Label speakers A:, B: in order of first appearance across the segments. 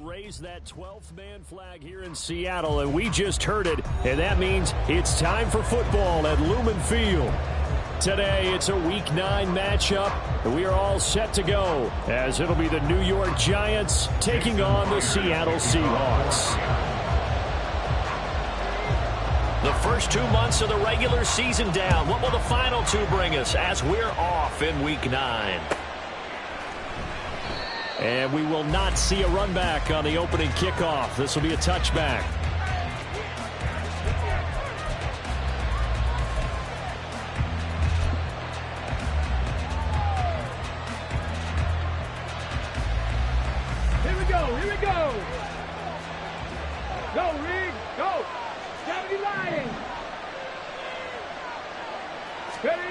A: raise that 12th man flag here in Seattle, and we just heard it, and that means it's time for football at Lumen Field. Today, it's a Week 9 matchup, and we are all set to go, as it'll be the New York Giants taking on the Seattle Seahawks. The first 2 months of the regular season down. What will the final 2 bring us as we're off in Week 9? And we will not see a run back on the opening kickoff. This will be a touchback.
B: Here we go, here we go. Go, Reed, go. 70 Lions. Ready.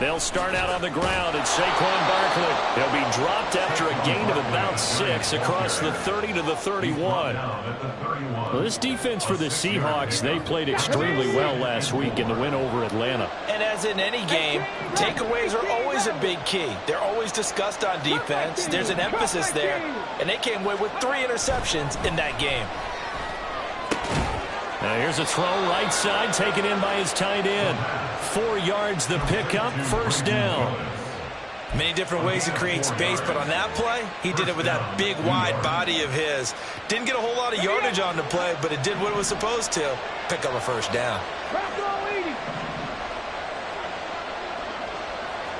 A: They'll start out on the ground, and Saquon Barkley. They'll be dropped after a gain of about 6 across the 30 to the 31. Well, this defense for the Seahawks, they played extremely well last week in the win over Atlanta.
C: And as in any game, takeaways are always a big key. They're always discussed on defense. There's an emphasis there, and they came away with 3 interceptions in that game.
A: Now here's a throw right side, taken in by his tight end. 4 yards the pickup, first down.
C: Many different ways to create space, but on that play, he did it with that big, wide body of his. Didn't get a whole lot of yardage on the play, but it did what it was supposed to. Pick up a first down.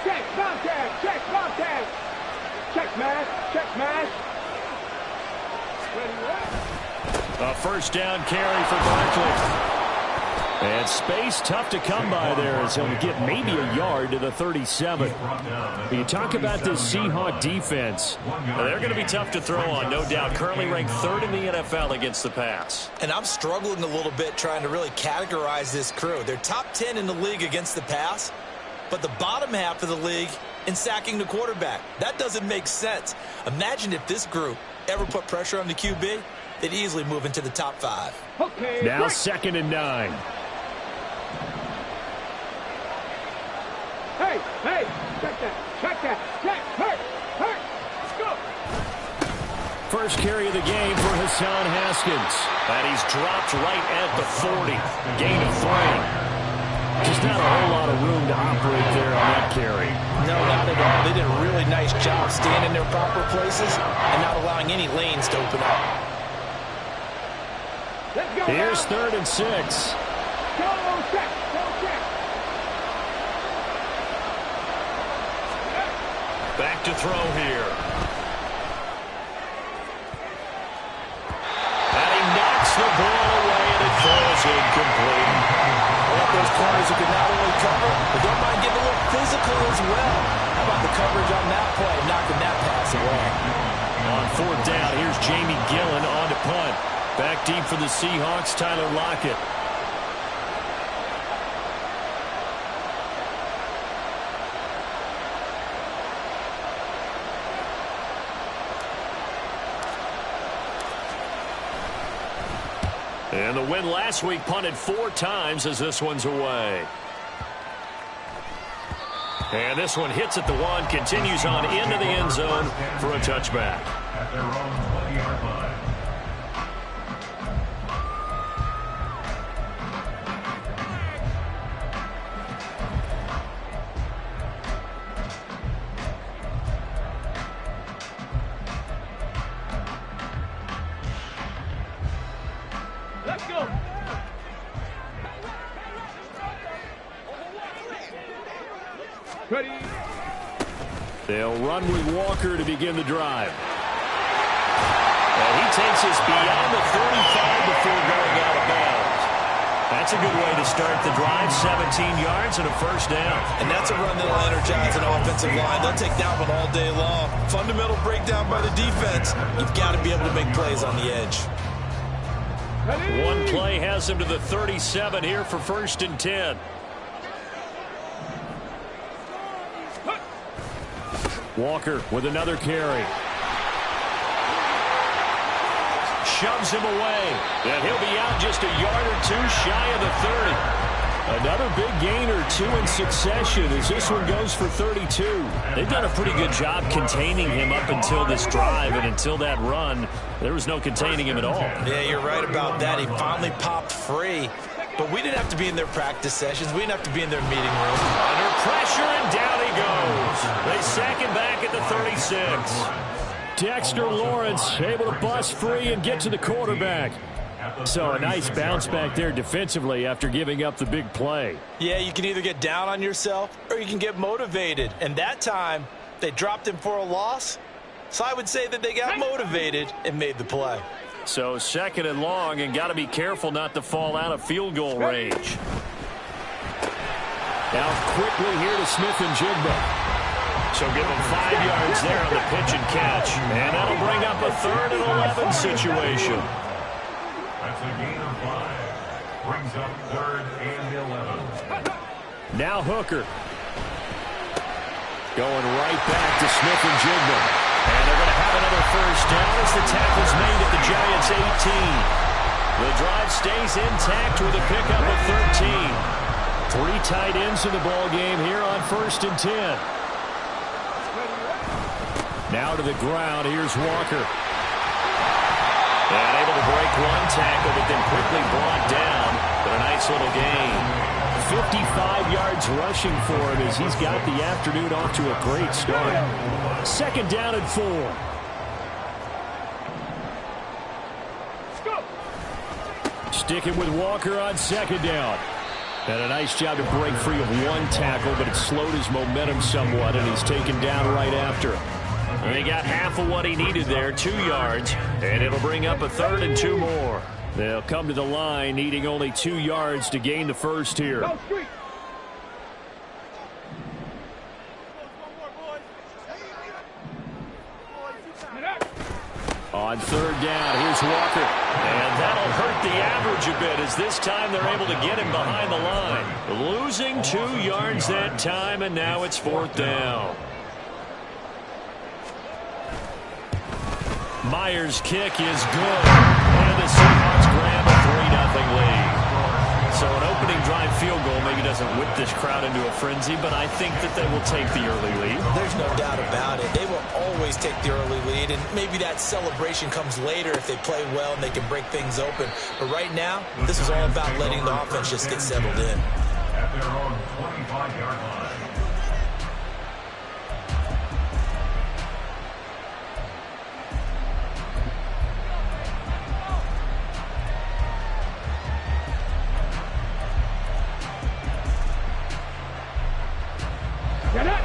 B: Check, Bobcat, check, Bobcat. Check, man, check, man.
A: A first down carry for Barkley. And space tough to come by there as he'll get maybe a yard to the 37. When you talk about this Seahawk defense, they're going to be tough to throw on, no doubt. Currently ranked 3rd in the NFL against the pass.
C: And I'm struggling a little bit trying to really categorize this crew. They're top 10 in the league against the pass, but the bottom half of the league in sacking the quarterback. That doesn't make sense. Imagine if this group ever put pressure on the QB, they'd easily move into the top 5.
B: Okay,
A: now
B: break.
A: 2nd and 9.
B: Hey, hey, check that, hurt, let's go.
A: First carry of the game for Hassan Haskins. And he's dropped right at the 40. Gain of 3. Just not a whole lot of room to operate there on that carry.
C: No, not at all. They did a really nice job staying in their proper places and not allowing any lanes to open up.
B: Let's go.
A: Here's
B: now.
A: 3rd and 6.
B: Go, check, go, check.
A: Back to throw here. And he knocks the ball away, and it falls incomplete.
C: Well, those corners who can not only cover, but don't mind getting a little physical as well. How about the coverage on that play, knocking that pass away?
A: On 4th down, here's Jamie Gillen on to punt. Back deep for the Seahawks, Tyler Lockett. And the win last week punted 4 times as this one's away. And this one hits at the 1, continues on into the end zone for a touchback.
D: At their own 20-yard line.
B: Let's go. Ready.
A: They'll run with Walker to begin the drive. And he takes us beyond the 35 before going out of bounds. That's a good way to start the drive. 17 yards and a first down.
C: And that's a run that'll energize an offensive line. They'll take that one all day long. Fundamental breakdown by the defense. You've got to be able to make plays on the edge.
B: Ready.
A: One play has him to the 37 here for 1st and 10. Walker with another carry. Shoves him away. And he'll be out just a yard or 2 shy of the 30. Another big gain or two in succession as this one goes for 32. They've done a pretty good job containing him up until this drive, and until that run, there was no containing him at all.
C: Yeah, you're right about that. He finally popped free. But we didn't have to be in their practice sessions. We didn't have to be in their meeting room.
A: Under pressure, and down he goes. They sack him back at the 36. Dexter Lawrence able to bust free and get to the quarterback. So a nice bounce back there defensively after giving up the big play.
C: Yeah, you can either get down on yourself or you can get motivated. And that time, they dropped him for a loss. So I would say that they got motivated and made the play.
A: So second and long, and got to be careful not to fall out of field goal range. Now quickly here to Smith and Jigba. So give him 5 yards there on the pitch and catch. And that'll bring up a 3rd and 11 situation.
D: That's a gain of 5. Brings up 3rd and 11.
A: Now Hooker. Going right back to Smith and Jigba. And they're going to have another first down as the tackle's made at the Giants' 18. The drive stays intact with a pickup of 13. 3 tight ends in the ball game here on 1st and 10. Now to the ground. Here's Walker. And able to break 1 tackle, but then quickly brought down. But a nice little gain. 55 yards rushing for him as he's got the afternoon off to a great start. 2nd down and 4. Sticking with Walker on 2nd down. And a nice job to break free of 1 tackle, but it slowed his momentum somewhat, and he's taken down right after. And he got half of what he needed there, 2 yards, and it'll bring up a 3rd and 2 more. They'll come to the line needing only 2 yards to gain the first here. On 3rd down, here's Walker. And that'll hurt the average a bit as this time they're able to get him behind the line. Losing 2 yards that time, and now it's 4th down. Myers' kick is good. And the Seahawks grab a 3-0 lead. So an opening drive field goal maybe doesn't whip this crowd into a frenzy, but I think that they will take the early lead.
C: There's no doubt about it. They will always take the early lead, and maybe that celebration comes later if they play well and they can break things open. But right now, this is all about letting the offense just get settled in.
D: At their own 25-yard line.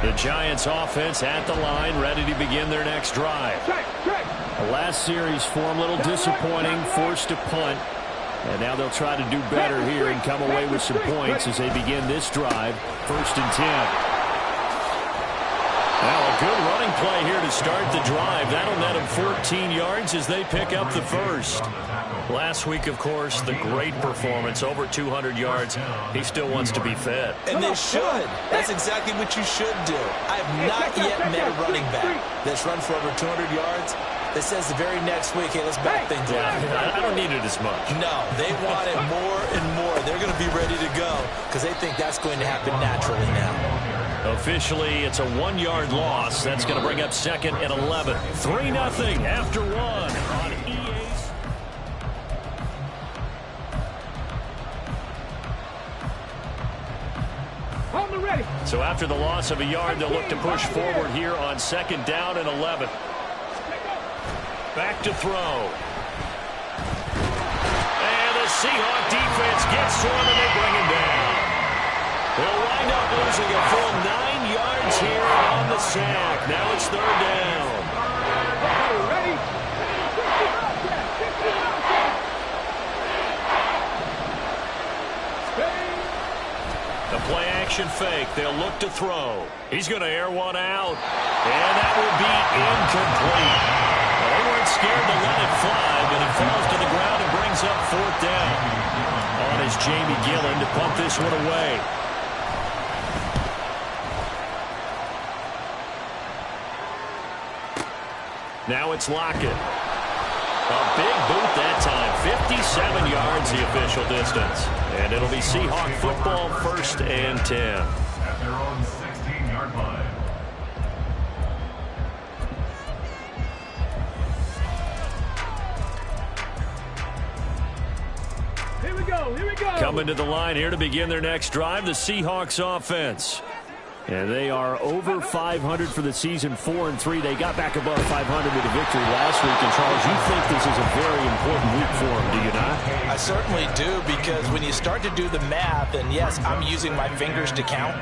A: The Giants offense at the line, ready to begin their next drive. The last series for them, a little disappointing, forced to punt. And now they'll try to do better here and come away with some points as they begin this drive, 1st and 10. Now a good running play here to start the drive. That'll net them 14 yards as they pick up the first. Last week, of course, the great performance, over 200 yards. He still wants to be fed.
C: And they should. That's exactly what you should do. I have not yet met a running back that's run for over 200 yards that says the very next week, hey, let's back things up.
A: I don't need it as much.
C: No, they want it more and more. They're going to be ready to go because they think that's going to happen naturally now.
A: Officially, it's a 1-yard loss. That's going to bring up 2nd and 11. 3-0 after 1 on EA's. So after the loss of a yard, they'll look to push forward here on 2nd down and 11. Back to throw. And the Seahawk defense gets to him, and they bring him down. They'll wind up losing a full 9 yards here on the sack. Now it's 3rd down. The play action fake. They'll look to throw. He's going to air one out. And that will be incomplete. Well, they weren't scared to let it fly, but it falls to the ground and brings up 4th down. On is Jamie Gillen to pump this one away. Now it's Lockett. A big boot that time. 57 yards the official distance. And it'll be Seahawk football, 1st and 10.
D: At their own 16-yard line.
B: Here we go. Here we go.
A: Coming to the line here to begin their next drive, the Seahawks offense. And they are over 500 for the season, 4-3. They got back above 500 with a victory last week. And, Charles, you think this is a very important week for them, do you not?
C: I certainly do, because when you start to do the math, and yes, I'm using my fingers to count.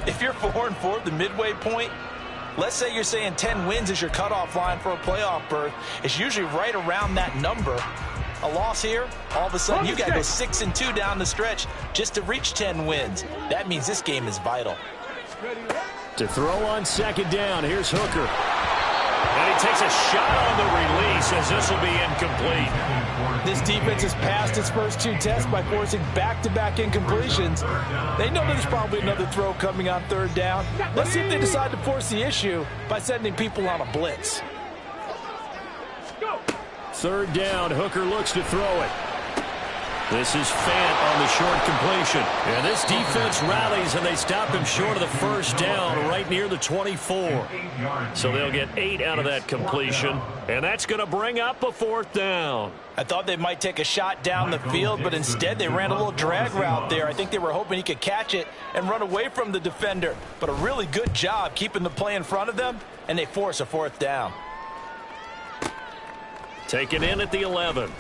C: If you're 4-4 at the midway point, let's say you're saying 10 wins is your cutoff line for a playoff berth. It's usually right around that number. A loss here, all of a sudden you got to go 6-2 down the stretch just to reach 10 wins. That means this game is vital.
A: To throw on 2nd down, here's Hooker. And he takes a shot on the release as this will be incomplete.
C: This defense has passed its first 2 tests by forcing back-to-back incompletions. They know there's probably another throw coming on 3rd down. Let's see if they decide to force the issue by sending people on a blitz.
A: 3rd down, Hooker looks to throw it. This is Fant on the short completion. And this defense rallies, and they stop him short of the 1st down right near the 24. So they'll get 8 out of that completion, and that's going to bring up a 4th down.
C: I thought they might take a shot down the field, but instead they ran a little drag route there. I think they were hoping he could catch it and run away from the defender. But a really good job keeping the play in front of them, and they force a 4th down.
A: Taken in at the 11.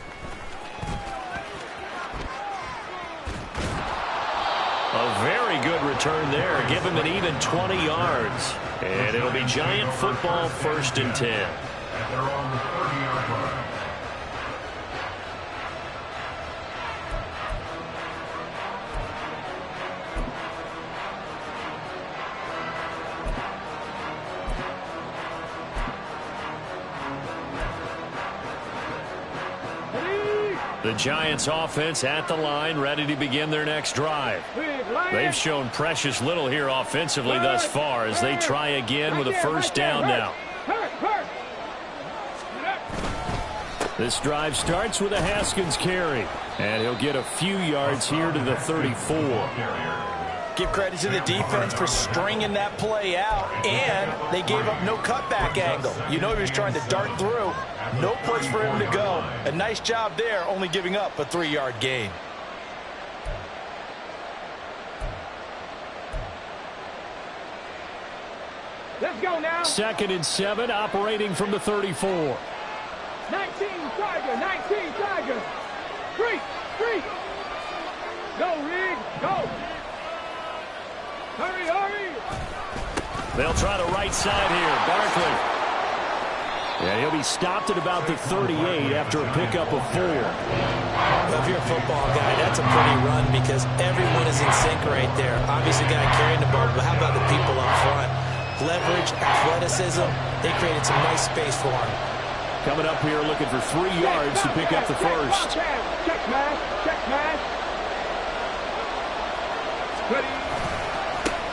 A: A very good return there. Give him an even 20 yards. And it'll be Giant football, 1st and 10.
D: At their own 30-yard line.
A: The Giants offense at the line, ready to begin their next drive. They've shown precious little here offensively thus far as they try again with a 1st down now. This drive starts with a Haskins carry, and he'll get a few yards here to the 34.
C: Give credit to the defense for stringing that play out, and they gave up no cutback angle. You know he was trying to dart through. No place for him to go. A nice job there, only giving up a 3-yard gain.
B: Let's go now.
A: 2nd and 7, operating from the 34.
B: 19 Tiger, 19 Tiger. Street. Go, Rig, go. Hurry, hurry.
A: They'll try the right side here. Barkley. Yeah, he'll be stopped at about the 38 after a pickup of 4.
C: Well, if you're a football guy, that's a pretty run because everyone is in sync right there. Obviously, guy carrying the ball, but how about the people up front? Leverage, athleticism, they created some nice space for him.
A: Coming up here looking for 3 yards to pick up the 1st.
B: Check, man. Ready.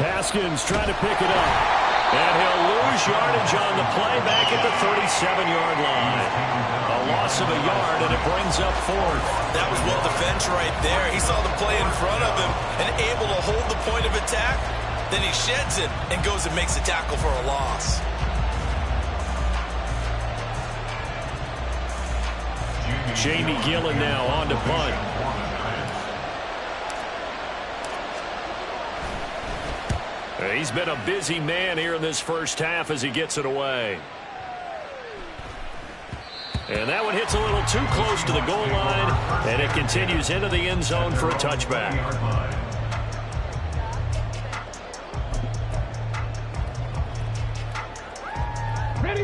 A: Haskins trying to pick it up. And he'll lose yardage on the play back at the 37-yard line. A loss of a yard, and it brings up 4th.
C: That was well defense right there. He saw the play in front of him and able to hold the point of attack. Then he sheds it and goes and makes a tackle for a loss.
A: Jamie Gillen now on to punt. He's been a busy man here in this 1st half as he gets it away. And that one hits a little too close to the goal line, and it continues into the end zone for a touchback.
B: Ready.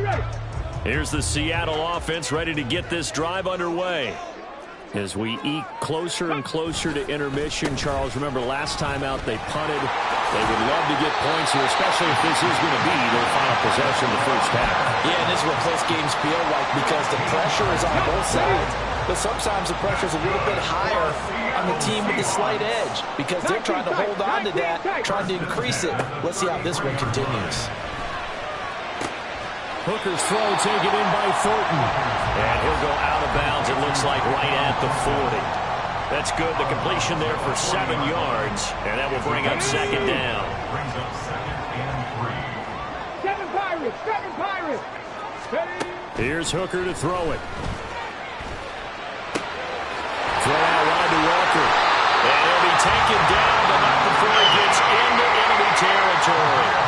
A: Here's the Seattle offense ready to get this drive underway. As we eke closer and closer to intermission, Charles, remember last time out they punted. They would love to get points here, especially if this is going to be their final possession of the 1st half.
C: Yeah, and this is what close games feel like because the pressure is on both sides. But sometimes the pressure is a little bit higher on the team with the slight edge because they're trying to hold on to that, trying to increase it. Let's see how this one continues.
A: Hooker's throw taken in by Thornton. And he'll go out of bounds looks like right at the 40. That's good. The completion there for 7 yards, and that will bring up second down.
D: Brings up second and 3.
B: Seven Pirates! Seven Pirates!
A: Here's Hooker to throw it. Throw out wide to Walker. And he'll be taken down, but not before he gets into enemy territory.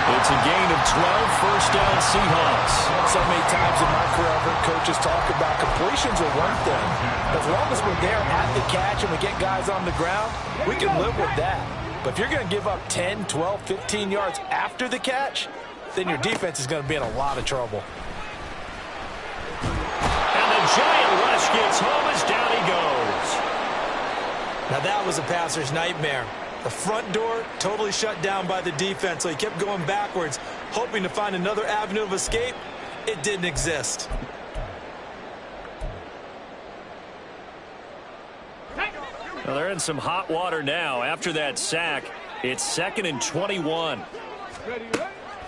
A: It's a gain of 12, first down Seahawks.
C: So many times in my career I've heard coaches talk about completions are one thing. As long as we're there at the catch and we get guys on the ground, we can live with that. But if you're going to give up 10, 12, 15 yards after the catch, then your defense is going to be in a lot of trouble.
A: And the giant rush gets home as down he goes.
C: Now that was a passer's nightmare. The front door totally shut down by the defense, so he kept going backwards, hoping to find another avenue of escape. It didn't exist.
A: Well, they're in some hot water now. After that sack, it's 2nd and 21.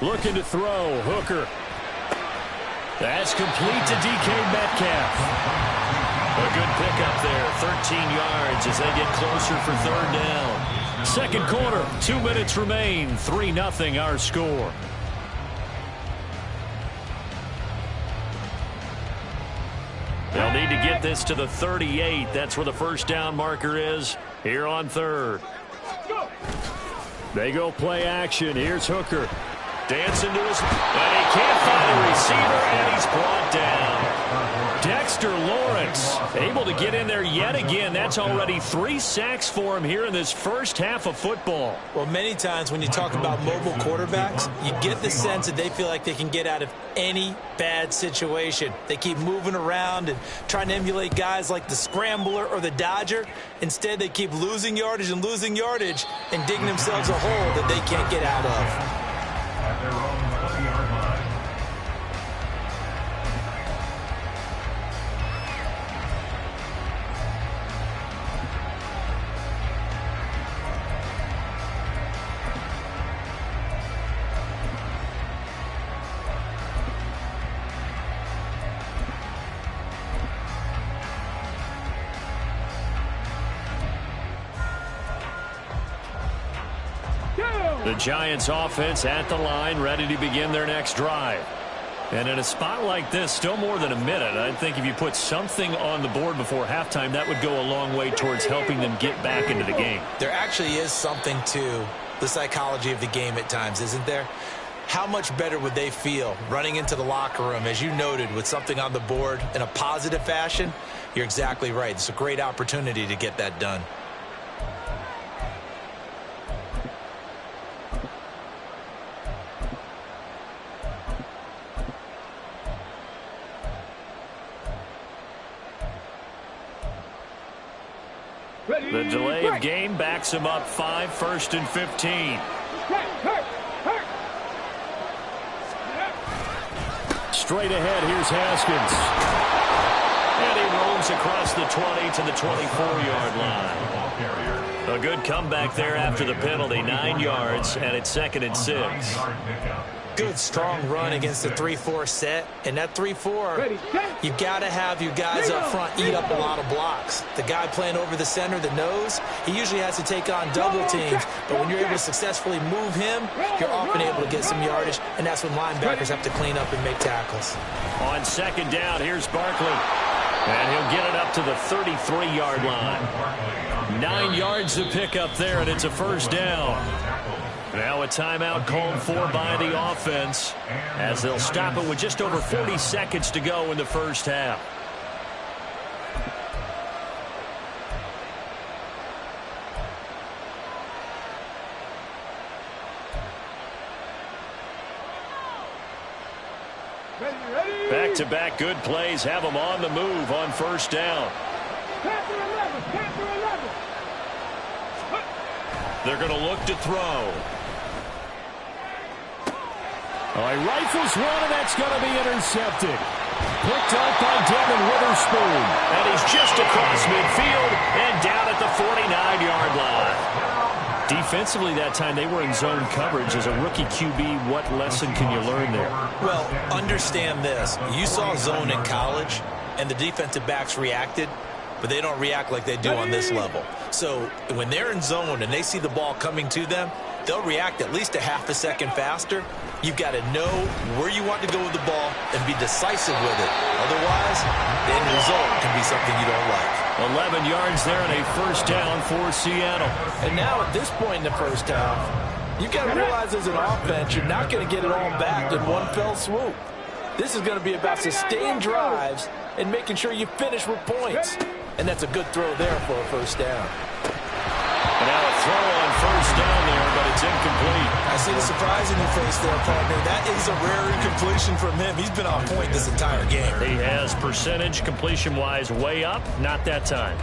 A: Looking to throw, Hooker. That's complete to DK Metcalf. A good pickup there, 13 yards as they get closer for third down. Second quarter, 2 minutes remain, 3-0 our score. They'll need to get this to the 38. That's where the first down marker is here on third. They go play action. Here's Hooker. Dancing to his... And he can't find a receiver, and he's brought down. Dexter Lawrence able to get in there yet again. That's already 3 sacks for him here in this first half of football.
C: Well, many times when you talk about mobile quarterbacks, you get the sense that they feel like they can get out of any bad situation. They keep moving around and trying to emulate guys like the Scrambler or the Dodger. Instead, they keep losing yardage and digging themselves a hole that they can't get out of.
D: At their own 20-yard line.
A: The Giants offense at the line, ready to begin their next drive. And in a spot like this, still more than a minute, I think if you put something on the board before halftime, that would go a long way towards helping them get back into the game.
C: There actually is something to the psychology of the game at times, isn't there? How much better would they feel running into the locker room, as you noted, with something on the board in a positive fashion? You're exactly right. It's a great opportunity to get that done.
A: The delay of game backs him up 5, 1st and 15. Straight ahead, here's Haskins. And he roams across the 20 to the 24-yard line. A good comeback there after the penalty, 9 yards, and it's 2nd and 6.
C: Good, strong run against the 3-4 set. And that 3-4, you've got to have your guys up front eat up a lot of blocks. The guy playing over the center, the nose, he usually has to take on double teams. But when you're able to successfully move him, you're often able to get some yardage. And that's when linebackers have to clean up and make tackles.
A: On second down, here's Barkley. And he'll get it up to the 33-yard line. 9 yards to pick up there, and it's a first down. Now a timeout called for by the offense as they'll stop it with just over 40 seconds to go in the first half. Back-to-back good plays have them on the move on first down. They're going to look to throw. Oh, he rifles one, and that's going to be intercepted. Picked up by Devin Witherspoon. And he's just across midfield and down at the 49-yard line. Defensively that time, they were in zone coverage. As a rookie QB, what lesson can you learn there?
C: Well, understand this. You saw zone in college, and the defensive backs reacted, but they don't react like they do on this level. So when they're in zone and they see the ball coming to them, they'll react at least a half a second faster. You've got to know where you want to go with the ball and be decisive with it. Otherwise, the end result can be something you don't like.
A: 11 yards there and a first down for Seattle.
C: And now at this point in the first half, you've got to realize as an offense, you're not going to get it all back in one fell swoop. This is going to be about sustained drives and making sure you finish with points. And that's a good throw there for a first down.
A: And now a throw on first down there, but it's incomplete.
C: I see the surprise in your face there, partner. That is a rare incompletion from him. He's been on point this entire game.
A: He has percentage completion-wise way up, not that time.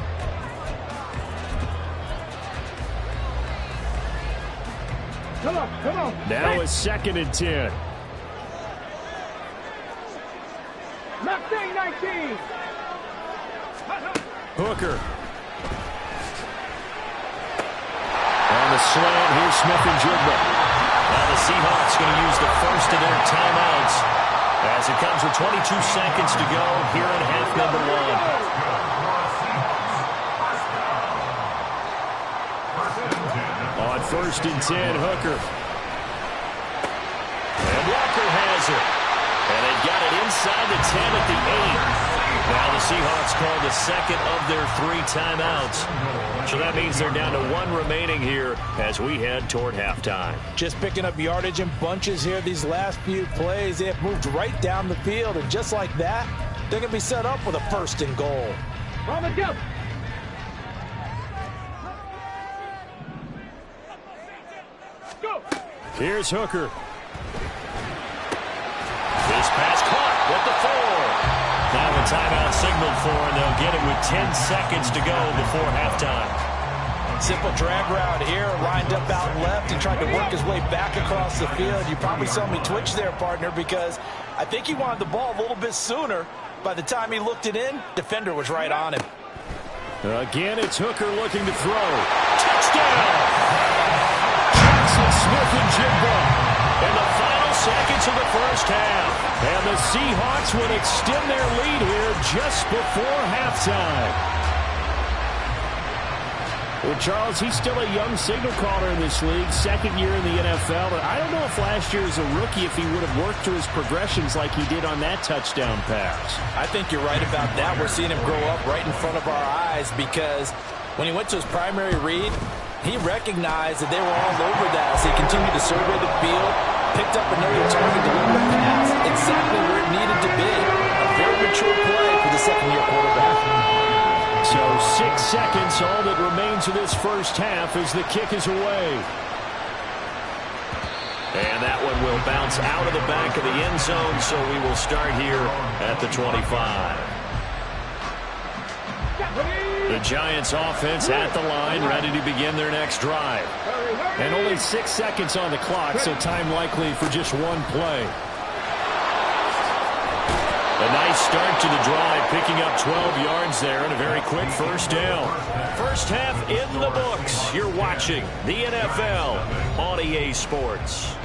B: Come on.
A: Now it's 2nd and 10.
B: Bx995.
A: Hooker. On the slant, here's Smith-Njigba. Now the Seahawks going to use the first of their timeouts as it comes with 22 seconds to go here in half number 1. On 1st and 10, Hooker. And Walker has it. And they've got it inside the 10 at the 8. Now the Seahawks call the second of their 3 timeouts. So that means they're down to 1 remaining here as we head toward halftime.
C: Just picking up yardage in bunches here these last few plays. They have moved right down the field, and just like that, they're going to be set up with a 1st and goal.
B: On the jump. Go.
A: Here's Hooker. This pass caught with the 4. Now a timeout signaled for, and they'll get it with 10 seconds to go before halftime.
C: Simple drag route here, lined up out left and tried to work his way back across the field. You probably saw me twitch there, partner, because I think he wanted the ball a little bit sooner. By the time he looked it in, defender was right on him.
A: Again, it's Hooker looking to throw. Touchdown! Jackson Smith-Njigba. In the final seconds of the first half. And the Seahawks would extend their lead here just before halftime. Well, Charles, he's still a young signal caller in this league, 2nd year in the NFL. But I don't know if last year as a rookie, if he would have worked through his progressions like he did on that touchdown pass.
C: I think you're right about that. We're seeing him grow up right in front of our eyes because when he went to his primary read, he recognized that they were all over that as he continued to survey the field, picked up another target, delivered a pass exactly where it needed to be. A very mature play for the 2nd-year quarterback.
A: So 6 seconds, all that remains of this first half as the kick is away. And that one will bounce out of the back of the end zone, so we will start here at the 25. The Giants offense at the line, ready to begin their next drive. And only 6 seconds on the clock, so time likely for just 1 play. A nice start to the drive, picking up 12 yards there and a very quick first down. First half in the books. You're watching the NFL on EA Sports.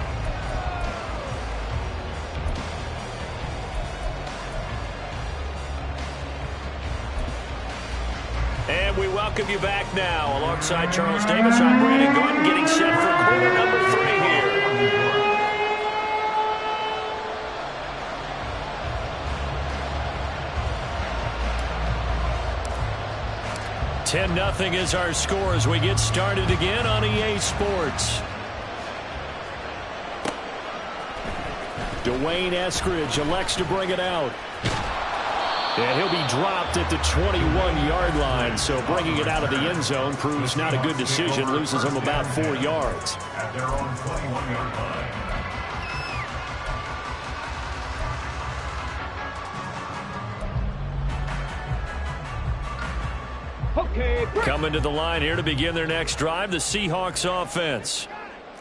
A: And we welcome you back now. Alongside Charles Davis, I'm Brandon Gordon, getting set for quarter number 3 here. 10-0 is our score as we get started again on EA Sports. Dwayne Eskridge elects to bring it out. And he'll be dropped at the 21-yard line, so bringing it out of the end zone proves not a good decision, loses him about 4 yards.
D: At their own 21-yard line.
B: Okay.
A: Coming to the line here to begin their next drive, the Seahawks offense.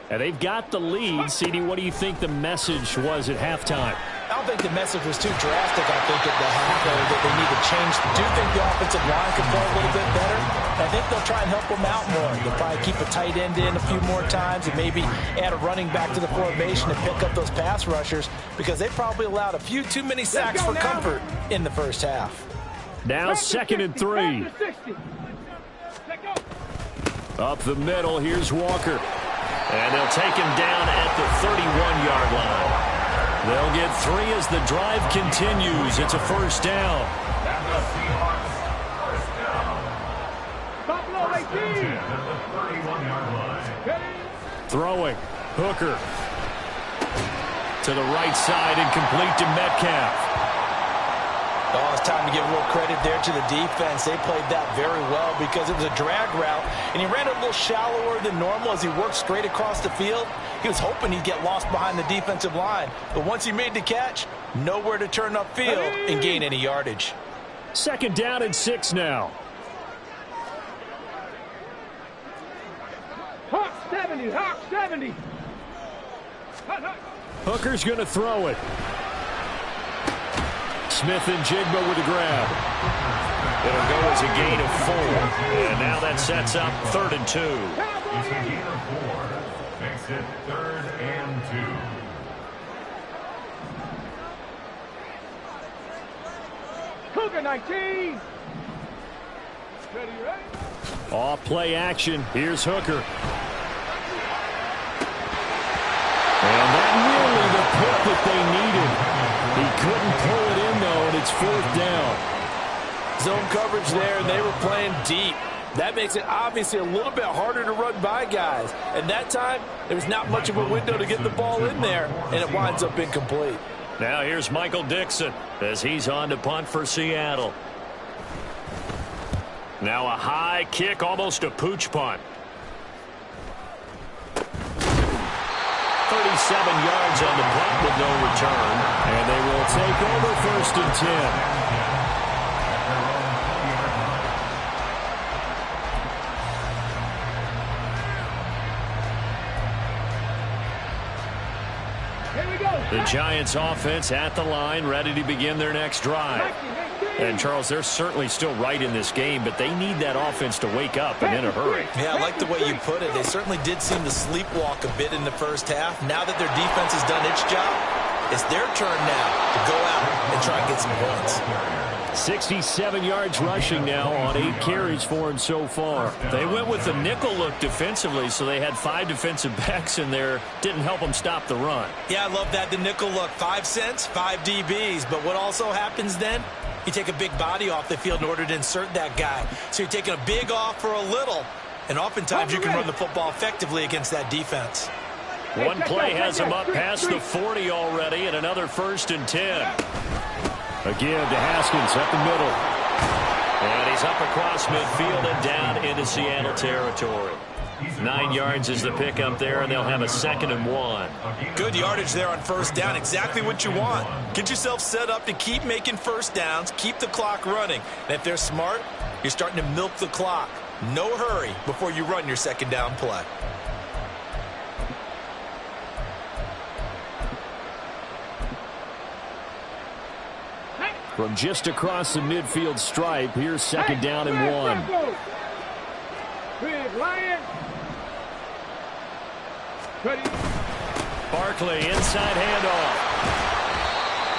A: And they've got the lead. CD, what do you think the message was at halftime?
C: I don't think the message was too drastic, I think, at the half, that they need to change. I do think the offensive line could play a little bit better. I think they'll try and help them out more. They'll probably keep a tight end in a few more times and maybe add a running back to the formation and pick up those pass rushers because they probably allowed a few too many sacks for comfort in the first half.
A: Now 2nd and 3. Up the middle, here's Walker. And they'll take him down at the 31-yard line. They'll get 3 as the drive continues. It's a first down. Throwing. Hooker. To the right side and complete to Metcalf.
C: Oh, it's time to give a little credit there to the defense. They played that very well because it was a drag route, and he ran it a little shallower than normal as he worked straight across the field. He was hoping he'd get lost behind the defensive line, but once he made the catch, nowhere to turn upfield and gain any yardage.
A: 2nd down and 6 now.
B: Hawk 70, Hawk 70.
A: Hooker's going to throw it. Smith and Jigba with a grab. It'll go as a gain of 4. And now that sets up 3rd and 2.
D: It's a gain of 4. Makes it 3rd and 2.
B: Cougar 19. Ready, right?
A: Off play action. Here's Hooker. And that nearly the pick that they needed. He couldn't pull it in, though, and it's 4th down.
E: Zone coverage there, and they were playing deep. That makes it obviously a little bit harder to run by guys. And that time, there was not much of a window to get the ball in there, and it winds up incomplete.
A: Now here's Michael Dixon as he's on to punt for Seattle. Now a high kick, almost a pooch punt. 37 yards on the punt with no return. And they will take over 1st and 10.
B: Here we go.
A: The Giants offense at the line, ready to begin their next drive. And, Charles, they're certainly still right in this game, but they need that offense to wake up and in a hurry.
C: Yeah, I like the way you put it. They certainly did seem to sleepwalk a bit in the first half. Now that their defense has done its job, it's their turn now to go out and try and get some points.
A: 67 yards rushing now on 8 carries for him so far. They went with the nickel look defensively, so they had 5 defensive backs in there. Didn't help them stop the run.
C: Yeah, I love that, the nickel look. 5 cents, 5 DBs. But what also happens then? You take a big body off the field in order to insert that guy. So you're taking a big off for a little, and oftentimes you can run the football effectively against that defense.
A: One play has him up past the 40 already, and another 1st and 10. Again to Haskins up the middle. And he's up across midfield and down into Seattle territory. 9 yards is the pickup there, and they'll have a 2nd and 1.
C: Good yardage there on 1st down. Exactly what you want. Get yourself set up to keep making 1st downs, keep the clock running. And if they're smart, you're starting to milk the clock. No hurry before you run your 2nd down play.
A: From just across the midfield stripe, here's 2nd down and 1.
B: Big Lion. Ready.
A: Barkley inside handoff.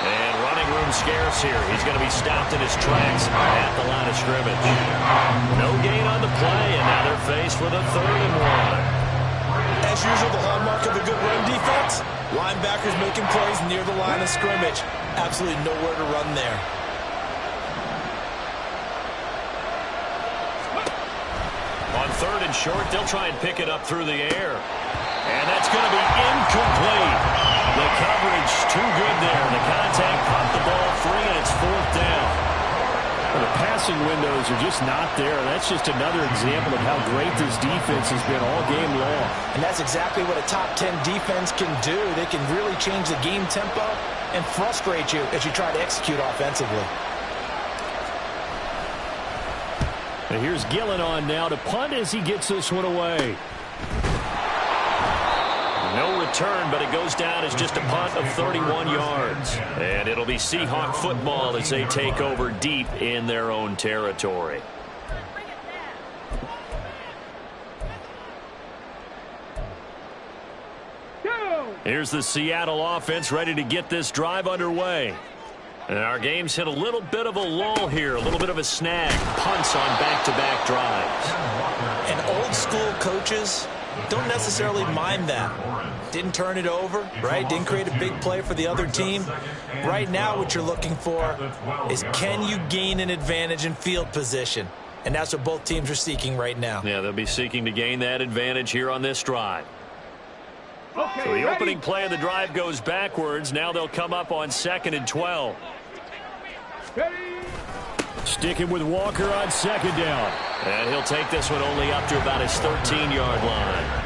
A: And running room scarce here. He's going to be stopped in his tracks at the line of scrimmage. No gain on the play, and now they're faced with a 3rd and 1.
C: As usual, the hallmark of a good run defense, linebackers making plays near the line of scrimmage. Absolutely nowhere to run there.
A: On 3rd and short, they'll try and pick it up through the air. And that's going to be incomplete. The coverage too good there. The contact popped the ball free, and it's 4th down. Well, the passing windows are just not there. That's just another example of how great this defense has been all game long.
C: And that's exactly what a top 10 defense can do. They can really change the game tempo and frustrate you as you try to execute offensively.
A: And here's Gillen on now to punt as he gets this one away. No return, but it goes down as just a punt of 31 yards. And it'll be Seahawk football as they take over deep in their own territory. Here's the Seattle offense ready to get this drive underway. And our game's hit a little bit of a lull here, a little bit of a snag. Punts on back-to-back drives.
C: And old school coaches don't necessarily mind that. Didn't turn it over, right? Didn't create a big play for the other team. Right now what you're looking for is, can you gain an advantage in field position? And that's what both teams are seeking right now.
A: Yeah, they'll be seeking to gain that advantage here on this drive. Okay, so the opening play of the drive goes backwards. Now they'll come up on 2nd and 12. Ready. Sticking with Walker on 2nd down. And he'll take this one only up to about his 13-yard line.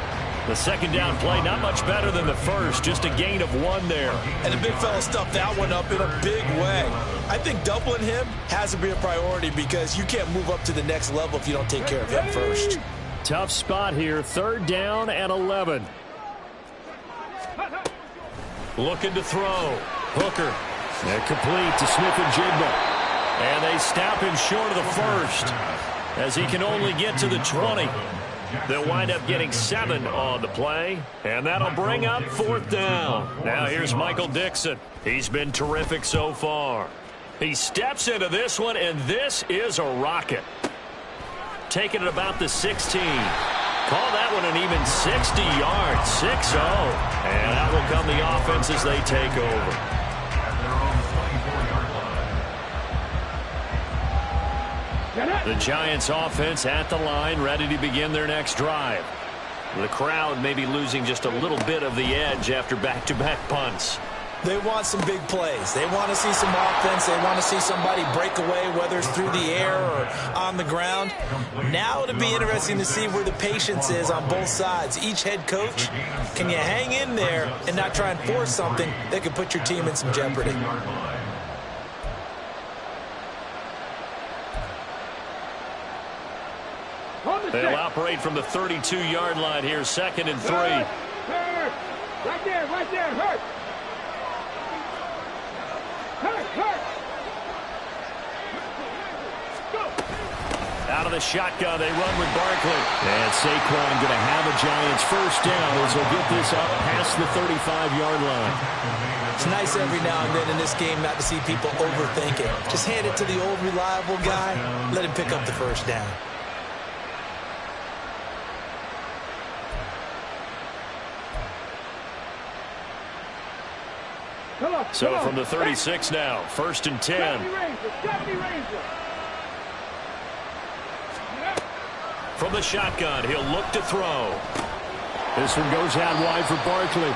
A: The 2nd down play, not much better than the first, just a gain of 1 there.
C: And the big fella stuffed that one up in a big way. I think doubling him has to be a priority because you can't move up to the next level if you don't take care of him first.
A: Tough spot here, 3rd down and 11. Looking to throw. Hooker. And complete to Smith-Njigba. And they stop him short of the first as he can only get to the 20. They'll wind up getting 7 on the play, and that'll bring up 4th down. Now here's Michael Dixon. He's been terrific so far. He steps into this one, and this is a rocket. Taking it about the 16. Call that one an even 60 yards, 6-0. And out will come the offense as they take over. The Giants offense at the line, ready to begin their next drive. The crowd may be losing just a little bit of the edge after back-to-back punts.
C: They want some big plays. They want to see some offense. They want to see somebody break away, whether it's through the air or on the ground. Now it'll be interesting to see where the patience is on both sides. Each head coach, can you hang in there and not try and force something that could put your team in some jeopardy?
A: They'll operate from the 32-yard line here, 2nd and 3.
B: Right there, hurt.
A: Out of the shotgun, they run with Barkley. And Saquon going to have a Giants first down as he'll get this up past the 35-yard line.
C: It's nice every now and then in this game not to see people overthink it. Just hand it to the old reliable guy, let him pick up the first down.
A: So from the 36 now, 1st and 10. From the shotgun, he'll look to throw. This one goes out wide for Barkley.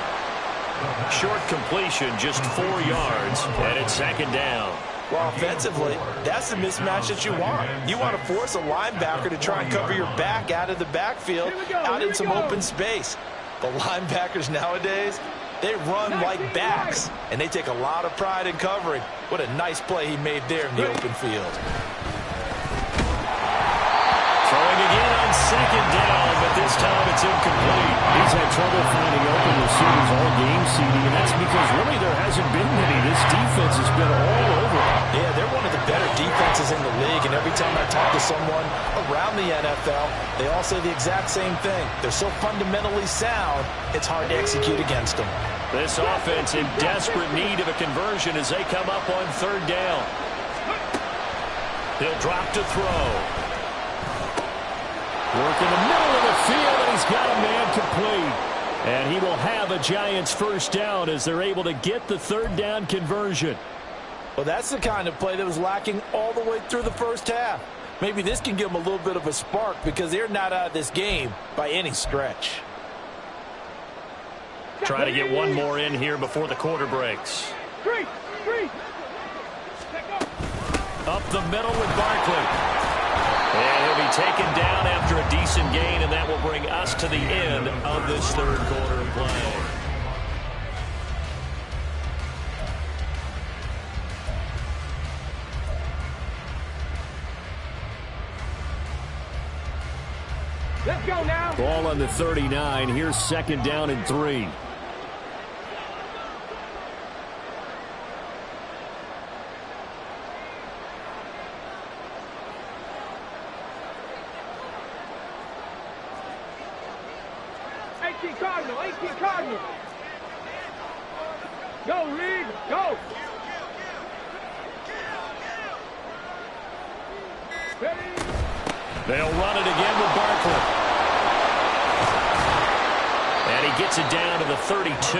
A: Short completion, just 4 yards, and it's 2nd down.
C: Well, offensively, that's the mismatch that you want. You want to force a linebacker to try and cover your back out of the backfield, out in some open space. The linebackers nowadays, they run like backs, and they take a lot of pride in covering. What a nice play he made there in the open field.
A: Throwing again on 2nd down, but this time it's incomplete. He's had trouble finding open receivers all game, CD, and that's because really there hasn't been many. This defense has been all over.
C: Yeah, they're one of the better defenses in the league, and every time I talk to someone around the NFL, they all say the exact same thing. They're so fundamentally sound, it's hard to execute against them.
A: This offense in desperate need of a conversion as they come up on 3rd down. He'll drop to throw. Work in the middle of the field, and he's got a man complete. And he will have a Giants first down as they're able to get the 3rd down conversion.
E: Well, that's the kind of play that was lacking all the way through the first half. Maybe this can give them a little bit of a spark because they're not out of this game by any stretch.
A: Try to get one more in here before the quarter breaks. Up the middle with Barkley. And he'll be taken down after a decent gain, and that will bring us to the end of this 3rd quarter of play.
B: Let's go now.
A: Ball on the 39. Here's 2nd down and 3.
B: Go, Reed, go.
A: They'll run it again with Barkley. And he gets it down to the 32.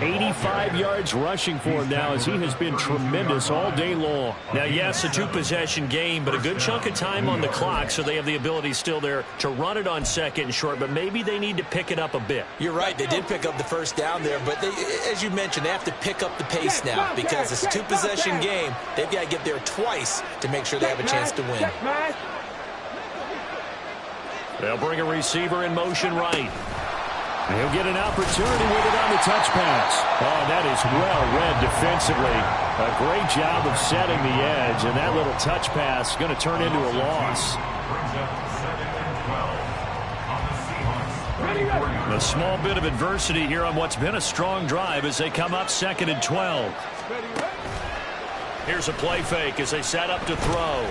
A: 85 yards rushing for him now as he has been tremendous all day long. Now, yes, a two-possession game, but a good chunk of time on the clock, so they have the ability still there to run it on second and short, but maybe they need to pick it up a bit.
C: You're right. They did pick up the first down there, but they, as you mentioned, they have to pick up the pace now because it's a two-possession game. They've got to get there twice to make sure they have a chance to win.
A: They'll bring a receiver in motion right. He'll get an opportunity with it on the touch pass. Oh, that is well read defensively. A great job of setting the edge, and that little touch pass is going to turn into a loss. A small bit of adversity here on what's been a strong drive as they come up 2nd and 12. Here's a play fake as they set up to throw.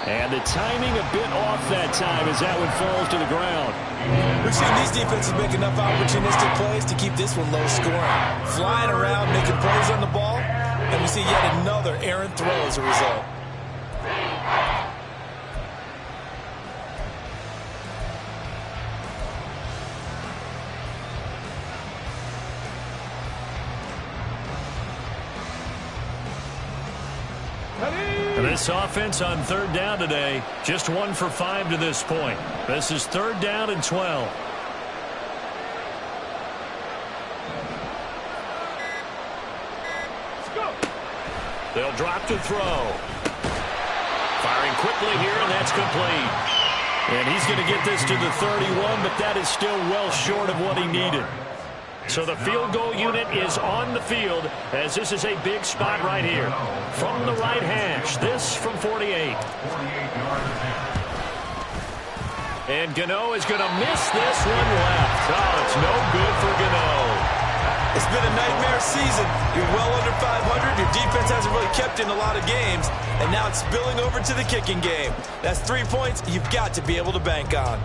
A: And the timing a bit off that time as that one falls to the ground.
C: We've seen these defenses make enough opportunistic plays to keep this one low scoring. Flying around, making plays on the ball, and we see yet another errant throw as a result.
A: This offense on 3rd down today, just 1 for 5 to this point. This is 3rd down and 12. They'll drop to throw. Firing quickly here, and that's complete. And he's going to get this to the 31, but that is still well short of what he needed. So the field goal unit is on the field as this is a big spot right here. From the right hash, this from 48. And Gano is going to miss this one left. Oh, it's no good for Gano.
C: It's been a nightmare season. You're well under 500. Your defense hasn't really kept in a lot of games. And now it's spilling over to the kicking game. That's 3 points you've got to be able to bank on.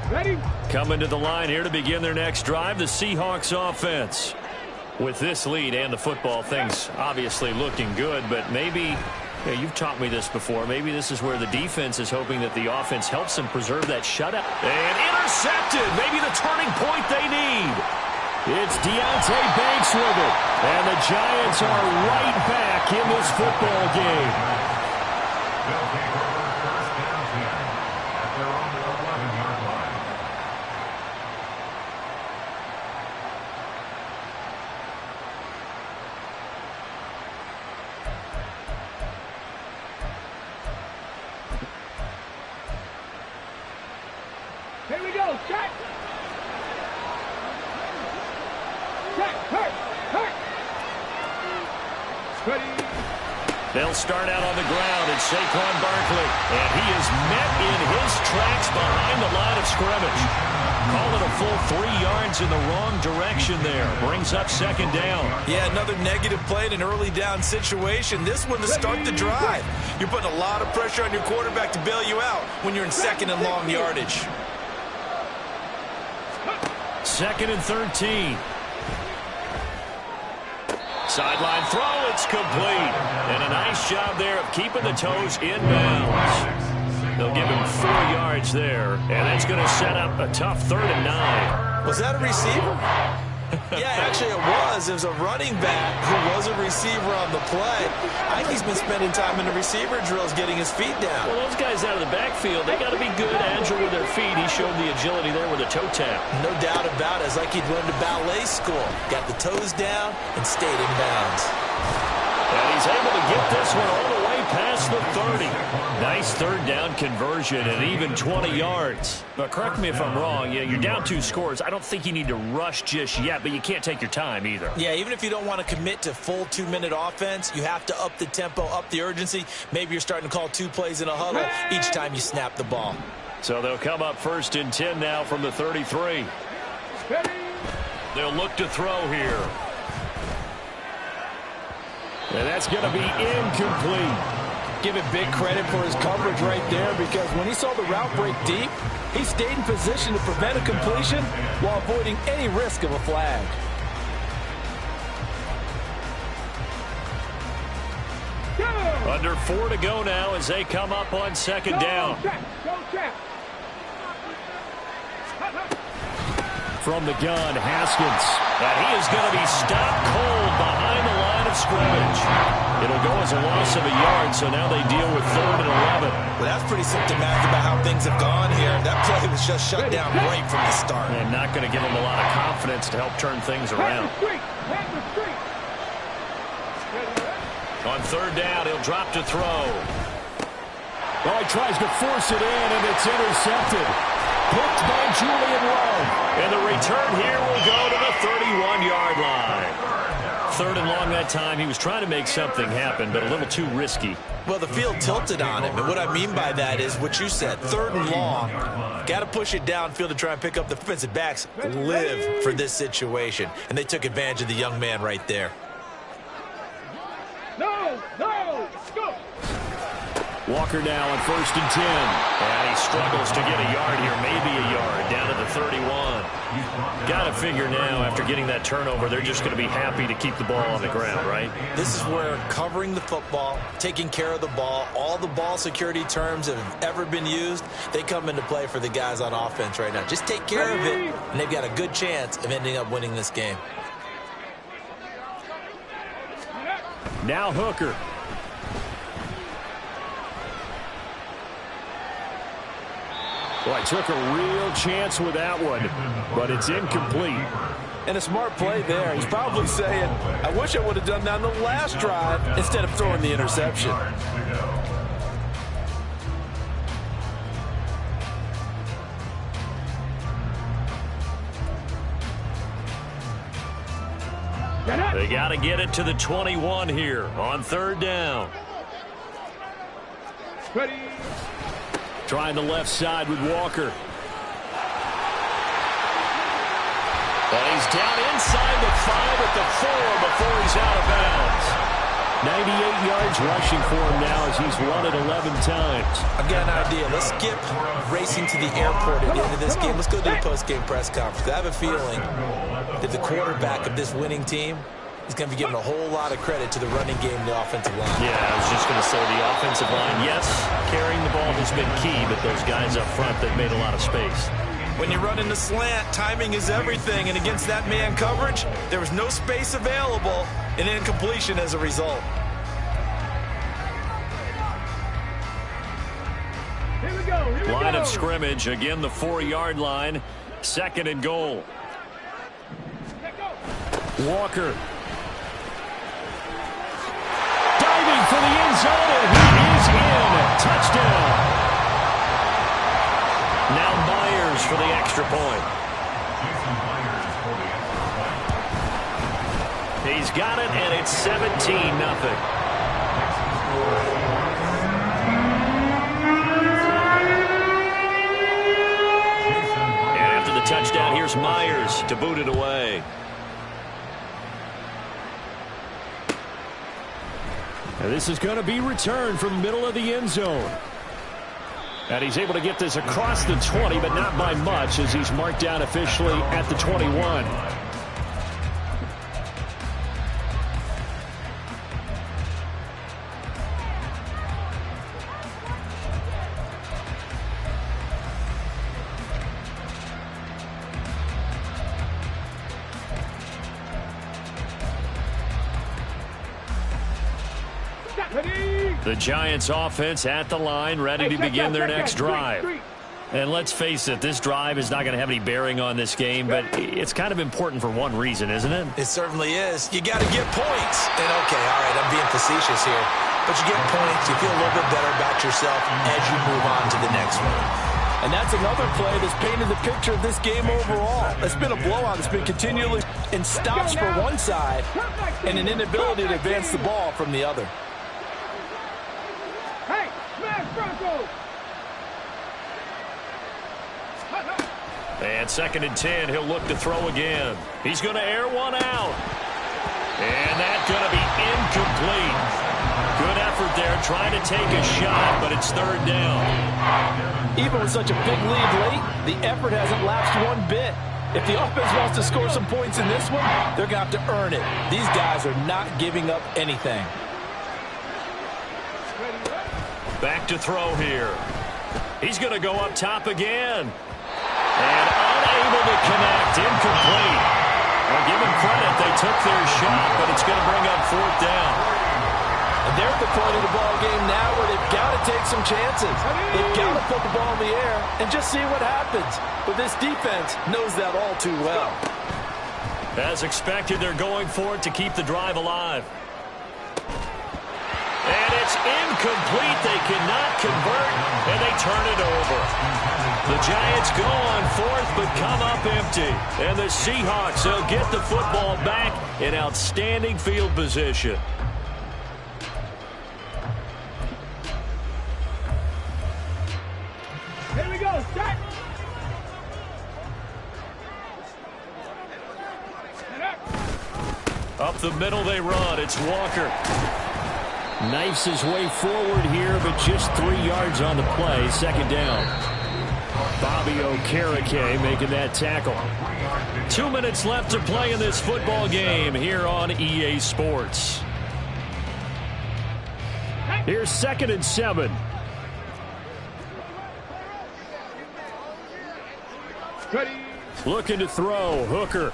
B: Ready?
A: Coming to the line here to begin their next drive, the Seahawks offense. With this lead and the football, things obviously looking good, but maybe, you've taught me this before, maybe this is where the defense is hoping that the offense helps them preserve that shutout. And intercepted, maybe the turning point they need. It's Deontay Banks with it, and the Giants are right back in this football game.
B: Here we go, check! Check, hurt, hurt! Ready?
A: They'll start out on the ground at Saquon Barkley, and he is met in his tracks behind the line of scrimmage. Call it a full 3 yards in the wrong direction there. Brings up 2nd down.
C: Yeah, another negative play in an early down situation. This one to start the drive. You're putting a lot of pressure on your quarterback to bail you out when you're in 2nd and long yardage.
A: 2nd and 13. Sideline throw, it's complete. And a nice job there of keeping the toes in bounds. They'll give him 4 yards there, and that's going to set up a tough 3rd and 9.
C: Was that a receiver? Yeah, actually it was. It was a running back who was a receiver on the play. I think he's been spending time in the receiver drills getting his feet down.
A: Well, those guys out of the backfield, they got to be good, agile with their feet. He showed the agility there with a toe tap.
C: No doubt about it. It's like he'd went to ballet school. Got the toes down and stayed in bounds.
A: And he's able to get this one all the way past the 30. Nice 3rd down conversion and even 20 yards. But correct me if I'm wrong. Yeah, you're down 2 scores. I don't think you need to rush just yet, but you can't take your time either.
C: Yeah, even if you don't want to commit to full 2-minute offense, you have to up the tempo, up the urgency. Maybe you're starting to call 2 plays in a huddle each time you snap the ball.
A: So they'll come up 1st and 10 now from the 33. They'll look to throw here. And that's going to be incomplete.
E: Give it big credit for his coverage right there because when he saw the route break deep, He stayed in position to prevent a completion while avoiding any risk of a flag.
A: Under 4 to go now as they come up on second down. From the gun, Haskins. And he is going to be stopped cold behind the line of scrimmage. It'll go as a loss of a yard, so now they deal with 3rd and 11.
C: Well, that's pretty symptomatic about how things have gone here. That play was just shut down right from the start.
A: And not going to give them a lot of confidence to help turn things around. On 3rd down, he'll drop to throw. Oh, he tries to force it in, and it's intercepted. Picked by Julian Love. And the return here will go to the 31-yard line. 3rd and long that time. He was trying to make something happen, but a little too risky.
C: Well, the field tilted on him, and what I mean by that is what you said. 3rd and long. Got to push it downfield to try and pick up the defensive backs. Live for this situation, and they took advantage of the young man right there.
B: No, go.
A: Walker now on 1st and 10. And he struggles to get a yard here, maybe a yard, down to the 31. Got to figure now, after getting that turnover, they're just going to be happy to keep the ball on the ground, right?
C: This is where covering the football, taking care of the ball, all the ball security terms that have ever been used, they come into play for the guys on offense right now. Just take care of it, and they've got a good chance of ending up winning this game.
A: Now Hooker. Boy, took a real chance with that one, but it's incomplete.
E: And a smart play there. He's probably saying, I wish I would have done that on the last drive instead of throwing the interception.
A: They got to get it to the 21 here on 3rd down.
B: Ready.
A: Trying the left side with Walker. And he's down inside the 5 at the 4 before he's out of bounds. 98 yards rushing for him now as he's run it 11 times.
C: I've got an idea. Let's skip racing to the airport at the end of this game. Let's go to the post-game press conference. I have a feeling that the quarterback of this winning team is going to be given a whole lot of credit to the running game and the offensive line.
A: Yeah, I was just going to say the offensive line, yes, carrying the ball has been key, but those guys up front, they've made a lot of space.
C: When you run in the slant, timing is everything, and against that man coverage, there was no space available, and incompletion as a result.
B: Here we go.
A: Line of scrimmage, again the 4-yard line, 2nd and goal. Walker. Diving for the end zone, and he is in. Touchdown. Now Myers for the extra point. He's got it, and it's 17-0. And after the touchdown, here's Myers to boot it away. And this is going to be returned from the middle of the end zone. And he's able to get this across the 20, but not by much, as he's marked down officially at the 21. The Giants offense at the line, ready to begin their next drive. And let's face it, this drive is not going to have any bearing on this game, but it's kind of important for one reason, isn't it?
C: It certainly is. You got to get points. And okay, all right, I'm being facetious here. But you get points, you feel a little bit better about yourself as you move on to the next one.
E: And that's another play that's painted the picture of this game overall. It's been a blowout. It's been continually in stops for one side and an inability to advance the ball from the other.
B: Hey, smash Broncos!
A: And 2nd and 10, he'll look to throw again. He's going to air one out. And that's going to be incomplete. Good effort there, trying to take a shot, but it's third down.
E: Even with such a big lead late, the effort hasn't lapsed one bit. If the offense wants to score some points in this one, they're going to have to earn it. These guys are not giving up anything.
A: Back to throw here. He's going to go up top again. And unable to connect. Incomplete. Well, give them credit. They took their shot, but it's going to bring up fourth down.
E: And they're at the point of the ball game now where they've got to take some chances. They've got to put the ball in the air and just see what happens. But this defense knows that all too well.
A: As expected, they're going for it to keep the drive alive. And it's incomplete. They cannot convert, and they turn it over. The Giants go on fourth, but come up empty. And the Seahawks, they'll get the football back in outstanding field position.
B: Here we go, set.
A: Up the middle they run. It's Walker. Knifes his way forward here, but just 3 yards on the play. Second down. Bobby Okereke making that tackle. 2 minutes left to play in this football game here on EA Sports. Here's 2nd and 7. Looking to throw. Hooker.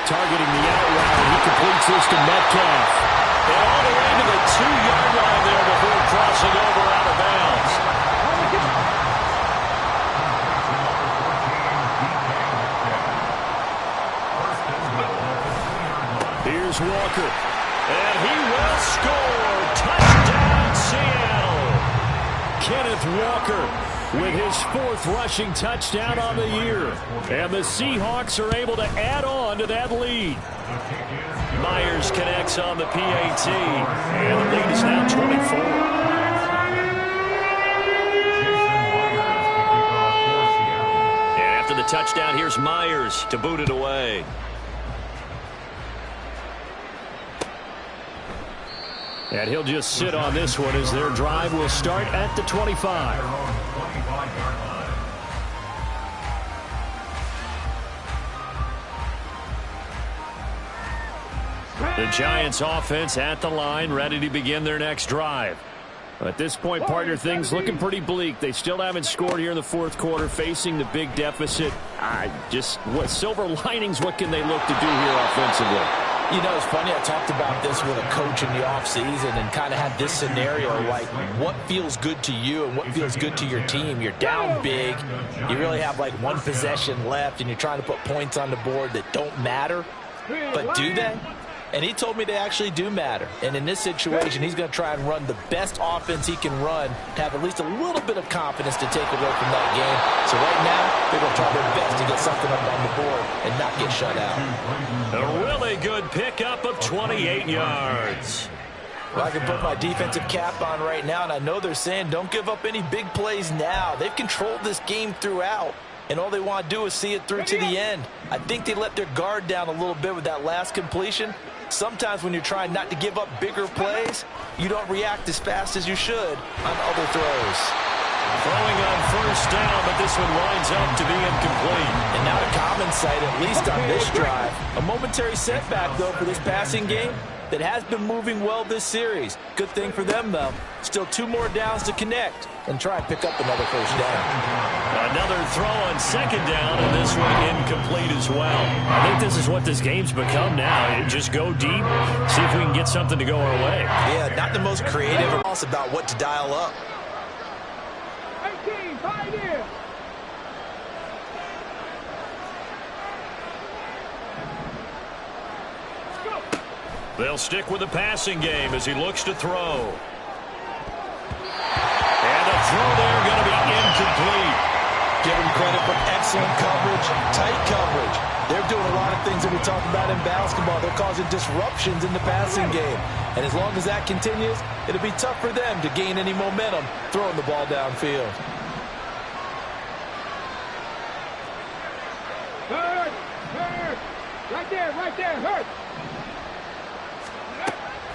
A: Targeting the out route, and he completes this to Metcalf. And all the way to the 2-yard line there before crossing over out of bounds. Here's Walker. And he will score. Touchdown, Seattle. Kenneth Walker with his 4th rushing touchdown on the year. And the Seahawks are able to add on to that lead. Myers connects on the PAT. And the lead is now 24. And after the touchdown, here's Myers to boot it away. And he'll just sit on this one as their drive will start at the 25. The Giants offense at the line, ready to begin their next drive. At this point, partner, things looking pretty bleak. They still haven't scored here in the 4th quarter, facing the big deficit. What silver linings, what can they look to do here offensively?
E: You know, it's funny, I talked about this with a coach in the offseason and kind of had this scenario like what feels good to you and what feels good to your team. You're down big. You really have like 1 possession left, and you're trying to put points on the board that don't matter. But do they? And he told me they actually do matter. And in this situation, he's going to try and run the best offense he can run to have at least a little bit of confidence to take away from that game. So right now, they're going to try their best to get something up on the board and not get shut out.
A: A really good pickup of 28 yards.
E: Well, I can put my defensive cap on right now, and I know they're saying don't give up any big plays now. They've controlled this game throughout, and all they want to do is see it through to the end. I think they let their guard down a little bit with that last completion. Sometimes when you're trying not to give up bigger plays, you don't react as fast as you should on other throws.
A: Throwing on 1st down, but this one winds up to be incomplete.
E: And not a common sight, at least on this drive. A momentary setback, though, for this passing game that has been moving well this series. Good thing for them, though. Still 2 more downs to connect and try and pick up another 1st down.
A: Another throw on 2nd down, and this one incomplete as well. I think this is what this game's become now. Just go deep, see if we can get something to go our way.
C: Yeah, not the most creative or else about what to dial up.
B: 18, pioneer.
A: They'll stick with the passing game as he looks to throw. And the throw there going to be incomplete.
E: Give them credit for excellent coverage, tight coverage. They're doing a lot of things that we talk about in basketball. They're causing disruptions in the passing game. And as long as that continues, it'll be tough for them to gain any momentum throwing the ball downfield.
B: Hurt. Right there, hurt.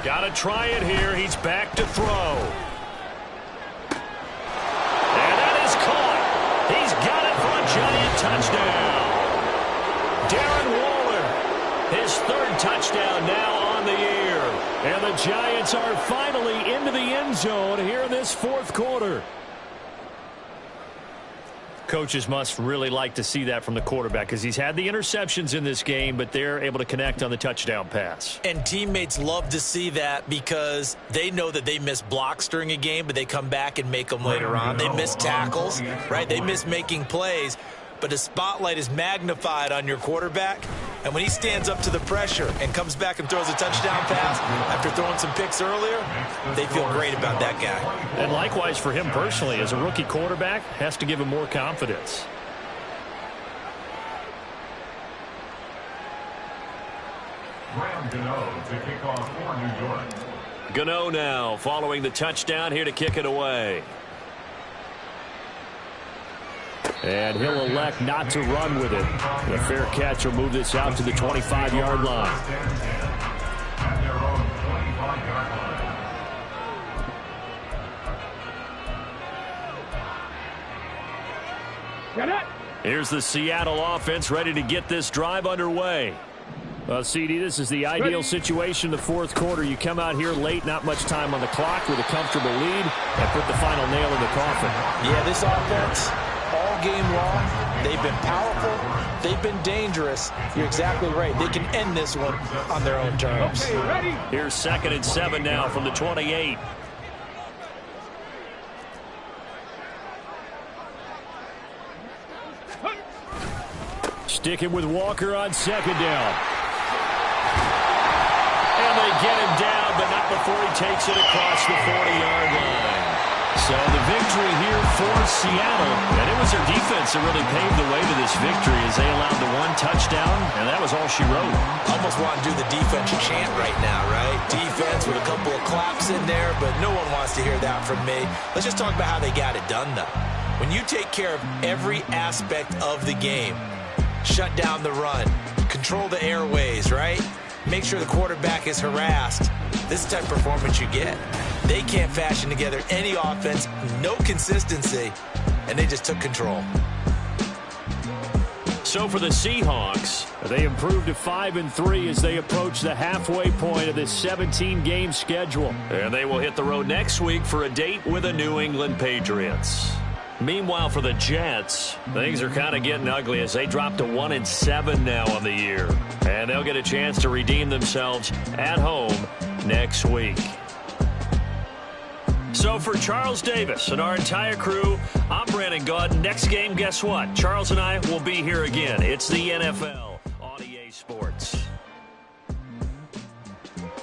A: Got to try it here. He's back to throw. And that is caught. He's got it for a giant touchdown. Darren Waller, his third touchdown now on the year. And the Giants are finally into the end zone here in this fourth quarter. Coaches must really like to see that from the quarterback because he's had the interceptions in this game, but they're able to connect on the touchdown pass.
C: And teammates love to see that because they know that they miss blocks during a game, but they come back and make them later on. They miss tackles, right? They miss making plays, but the spotlight is magnified on your quarterback. And when he stands up to the pressure and comes back and throws a touchdown pass after throwing some picks earlier, they feel great about that guy.
A: And likewise for him personally, as a rookie quarterback, has to give him more confidence.
D: Gano to kick off for New York.
A: Gano now following the touchdown here to kick it away. And he'll elect not to run with it. The fair catch will move this out to the 25-yard line.
D: At their own 25-yard line.
B: Get it.
A: Here's the Seattle offense ready to get this drive underway. CD, this is the ideal situation in the fourth quarter. You come out here late, not much time on the clock with a comfortable lead, and put the final nail in the coffin.
E: Yeah, this offense, all game long, they've been powerful, they've been dangerous. You're exactly right. They can end this one on their own terms.
B: Okay, ready?
A: Here's 2nd and 7 now from the 28. Sticking with Walker on 2nd down. And they get him down, but not before he takes it across the 40-yard line. So the victory here for Seattle. And it was their defense that really paved the way to this victory as they allowed the one touchdown, and that was all she wrote.
C: Almost want to do the defense chant right now, right? Defense with a couple of claps in there, but no one wants to hear that from me. Let's just talk about how they got it done, though. When you take care of every aspect of the game, shut down the run, control the airways, right? Make sure the quarterback is harassed. This is the type of performance you get. They can't fashion together any offense, no consistency, and they just took control.
A: So for the Seahawks, they improved to 5-3 as they approach the halfway point of this 17-game schedule. And they will hit the road next week for a date with the New England Patriots. Meanwhile, for the Jets, things are kind of getting ugly as they drop to 1-7 now on the year. And they'll get a chance to redeem themselves at home next week. So for Charles Davis and our entire crew, I'm Brandon Gaudin. Next game, guess what? Charles and I will be here again. It's the NFL.